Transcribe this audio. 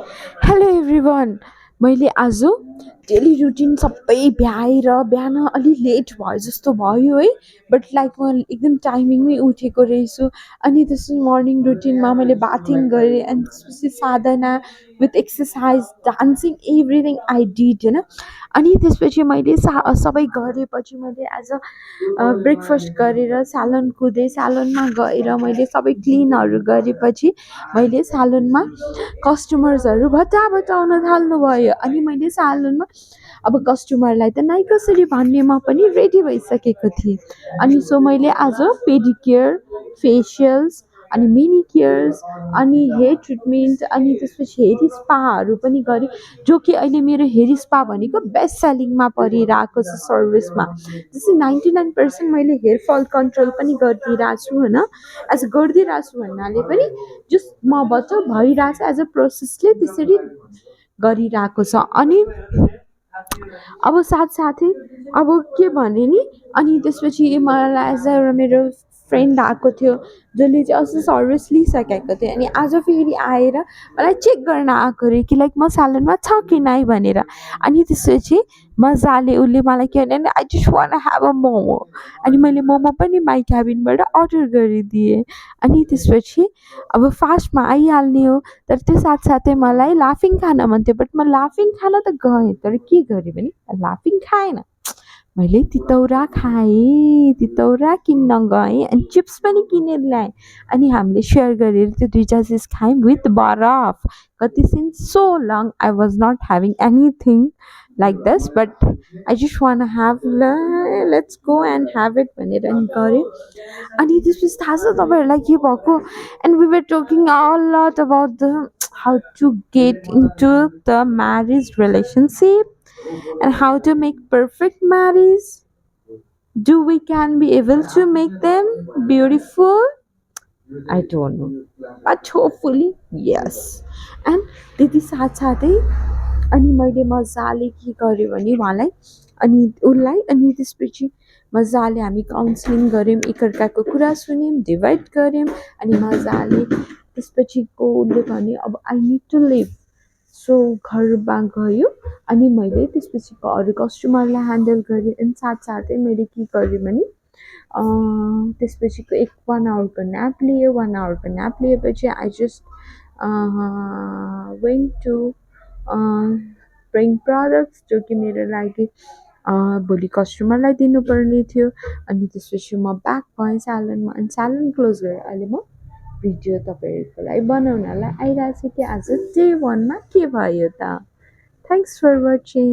Hello everyone मैले आज daily routine सबै भ्याएर बिहान अलि लेट भयो जस्तो भयो है बट लाइक म एकदम टाइमिङमै उठेको रहेछु अनि त्यसपछि मर्निङ रुटिनमा मैले बाथिङ गरेँ अनि त्यसपछि sadhana with exercise dancing everything I did होइन अनि त्यसपछि मैले सबै गरेपछि मैले एज अ ब्रेकफास्ट गरेर स्यालोन कुदेँ स्यालोनमा गएर मैले सबै क्लिनहरू गरेपछि मैले स्यालोनमा कस्टमर्सहरू भटाभट आउन थाल्नुभयो अनि मैले स्यालोनमा अब कस्टमरलाई त नाइ कसरी भन्ने म पनि रेडी भइसकेको थिएँ अनि सो मैले आज पेडिक्योर फेसियल्स अनि मेनिक्योर्स अनि हेयर ट्रिटमेन्ट अनि त्यसपछि हेयर स्पाहरू पनि गरेँ जो कि अहिले मेरो हेयर स्पा भनेको बेस्ट सेलिङमा परिरहेको छ सर्भिसमा जस्तै 99% मैले हेयर फल कन्ट्रोल पनि गरिदिइरहेको छु होइन एज गरिदिइरहेको छु भन्नाले पनि जस्ट मबाट भइरहेछ एज अ प्रोसेसले त्यसरी गरिरहेको छ अनि अब साथसाथै अब के भने नि अनि त्यसपछि मलाई एज अ मेरो फ्रेन्ड आएको थियो जसले चाहिँ अस्ति सर्भिस लिइसकेको थियो अनि आज फेरि आएर मलाई चेक गर्न आएको अरे कि लाइक म स्यालोनमा छ कि नै भनेर अनि त्यसपछि मजाले उसले मलाई के भने I just want have a momo अनि मैले मोमो पनि माई क्याबिनबाट अर्डर गरिदिएँ अनि त्यसपछि अब फास्टमा आइहाल्ने हो तर त्यो साथसाथै मलाई लाफिङ खान मन थियो बट म लाफिङ खान त गएँ तर के गरेँ भने लाफिङ खाएन मैले तितौरा खाएँ तितौरा किन्न गएँ अनि चिप्स पनि किनेर ल्याएँ अनि हामीले सेयर गरेर त्यो दुईवटा चिज खायौँ विथ बरफ कति since so long I was not having anything like this but I just want have let's go and have it भनेर अनि गऱ्यो अनि त्यसपछि थाहा छ तपाईँहरूलाई के भएको and we were talking a lot about the how to get into the marriage relationship and how to make perfect marriage. Do we can be able to make them beautiful? I don't know, but hopefully yes. And त्यति साथसाथै अनि मैले मजाले के गरेँ भने उहाँलाई अनि उसलाई अनि त्यसपछि मजाले हामी काउन्सिलिङ गऱ्यौँ एकअर्काको कुरा सुन्यौँ डिभाइड गऱ्यौँ अनि मजाले त्यसपछिको उसले भने अब I need to leave so घरमा गयो अनि मैले त्यसपछिको अरू कस्टमरलाई ह्यान्डल गरेँ अनि साथसाथै मैले के गरेँ भने त्यसपछिको 1 आवरको न्याप लिएँ 1 आवरको न्याप लिएपछि I just went to bring products जो कि मेरो लागि भोलि कस्टमरलाई दिनुपर्ने थियो अनि त्यसपछि म ब्याक भएँ स्यालोनमा अनि स्यालोन क्लोज गरेर अहिले म भिडियो तपाईँहरूको लागि बनाउनलाई आइरहेको छु कि आज डे 1मा के भयो त थ्याङ्क्स फर वाचिङ